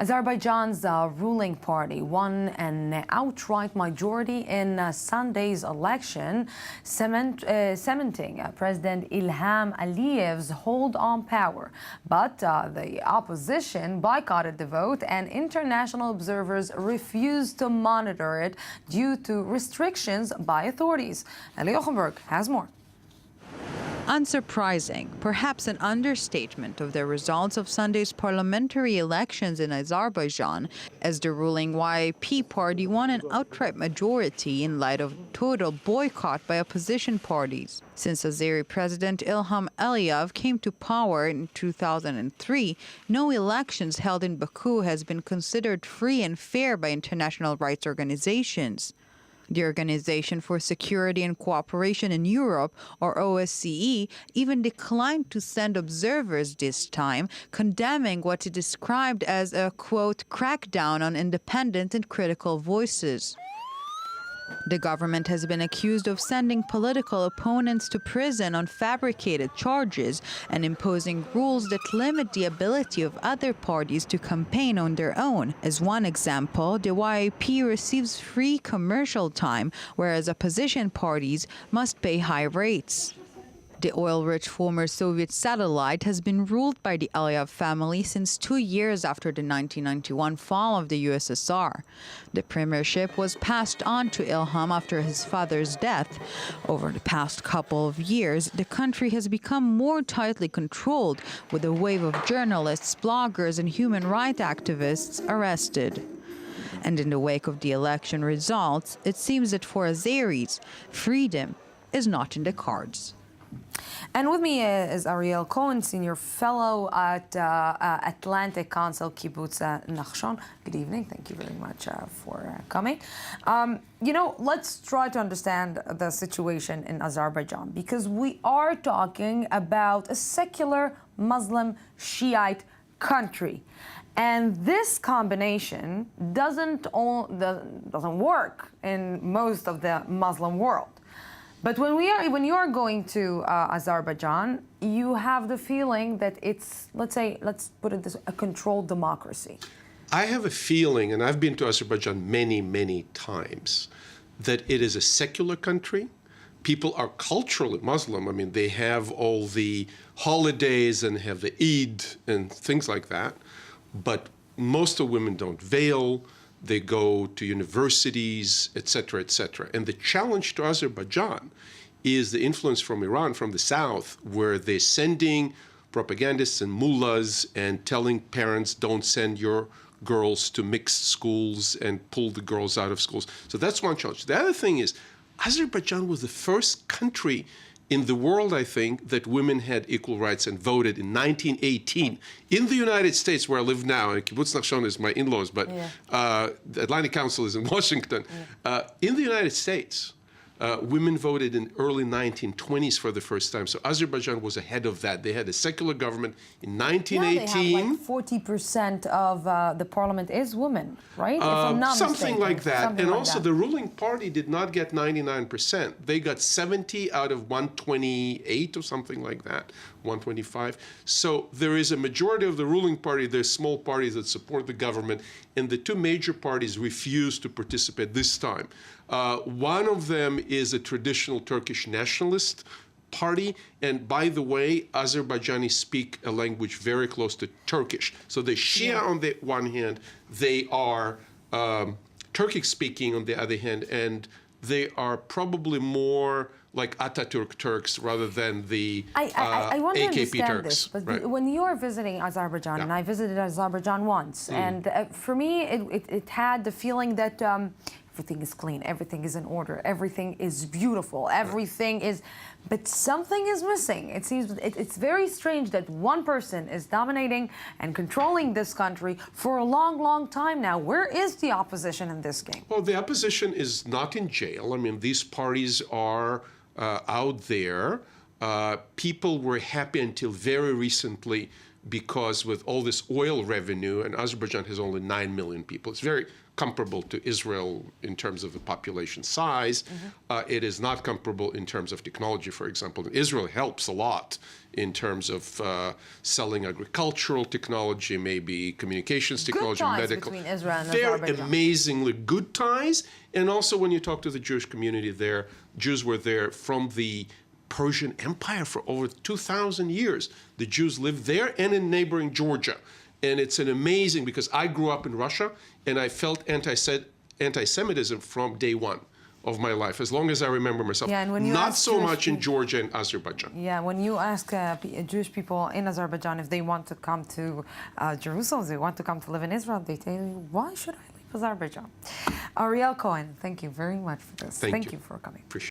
Azerbaijan's ruling party won an outright majority in Sunday's election, cementing President Ilham Aliyev's hold on power. But the opposition boycotted the vote, and international observers refused to monitor it due to restrictions by authorities. Ali Ochenberg has more. Unsurprising, perhaps an understatement of the results of Sunday's parliamentary elections in Azerbaijan, as the ruling YIP party won an outright majority in light of total boycott by opposition parties. Since Azeri President Ilham Aliyev came to power in 2003, no elections held in Baku has been considered free and fair by international rights organizations. The Organization for Security and Cooperation in Europe, or OSCE, even declined to send observers this time, condemning what it described as a, quote, crackdown on independent and critical voices. The government has been accused of sending political opponents to prison on fabricated charges and imposing rules that limit the ability of other parties to campaign on their own. As one example, the YIP receives free commercial time, whereas opposition parties must pay high rates. The oil-rich former Soviet satellite has been ruled by the Aliyev family since 2 years after the 1991 fall of the USSR. The premiership was passed on to Ilham after his father's death. Over the past couple of years, the country has become more tightly controlled, with a wave of journalists, bloggers, and human rights activists arrested. And in the wake of the election results, it seems that for Azeris, freedom is not in the cards. And with me is Ariel Cohen, Senior Fellow at Atlantic Council Kibbutz Nachshon. Good evening. Thank you very much for coming. Let's try to understand the situation in Azerbaijan, because we are talking about a secular Muslim Shiite country. And this combination doesn't work in most of the Muslim world. But when you are going to Azerbaijan, you have the feeling that it's, let's put it this, a controlled democracy. I have a feeling, and I've been to Azerbaijan many, many times, that it is a secular country. People are culturally Muslim. I mean, they have all the holidays and have the Eid and things like that. But most of women don't veil. They go to universities, etc., etc. And the challenge to Azerbaijan is the influence from Iran, from the south, where they're sending propagandists and mullahs and telling parents, don't send your girls to mixed schools, and pull the girls out of schools. So that's one challenge. The other thing is, Azerbaijan was the first country in the world, I think, that women had equal rights and voted in 1918. In the United States, where I live now, and Kibbutz Nachshon is my in-laws, but the Atlantic Council is in Washington. In the United States, women voted in early 1920s for the first time. So Azerbaijan was ahead of that. They had a secular government in 1918. They have like 40% of the parliament is women, right? If I'm not something mistaken. like that. Something and like also that. the ruling party did not get 99%. They got 70 out of 128 or something like that, 125. So there is a majority of the ruling party. There's small parties that support the government, and the two major parties refuse to participate this time. One of them is a traditional Turkish nationalist party, and by the way, Azerbaijanis speak a language very close to Turkish. So the Shia on the one hand, they are Turkic-speaking on the other hand, and they are probably more like Ataturk Turks rather than the I want to AKP understand Turks. this, but right. when you are visiting Azerbaijan, and I visited Azerbaijan once, and for me, it had the feeling that everything is clean, everything is in order, everything is beautiful, everything is, but something is missing. It seems it's very strange that one person is dominating and controlling this country for a long, long time now. Where is the opposition in this game? Well, the opposition is not in jail. I mean, these parties are out there. People were happy until very recently because with all this oil revenue, and Azerbaijan has only 9 million people, it's very comparable to Israel in terms of the population size. It is not comparable in terms of technology, for example. Israel helps a lot in terms of selling agricultural technology, maybe communications technology, good ties medical. Between Israel and They're Azerbaijan. amazingly good ties. And also when you talk to the Jewish community there, Jews were there from the Persian Empire for over 2,000 years. The Jews lived there and in neighboring Georgia. And it's an amazing, because I grew up in Russia and I felt anti-Semitism from day one of my life, as long as I remember myself. Yeah, and when you not ask so Jewish much in people- Georgia and Azerbaijan. Yeah, when you ask Jewish people in Azerbaijan if they want to come to Jerusalem, if they want to come to live in Israel, they tell you, why should I leave Azerbaijan? Ariel Cohen, thank you very much for this. Thank you for coming. Appreciate it.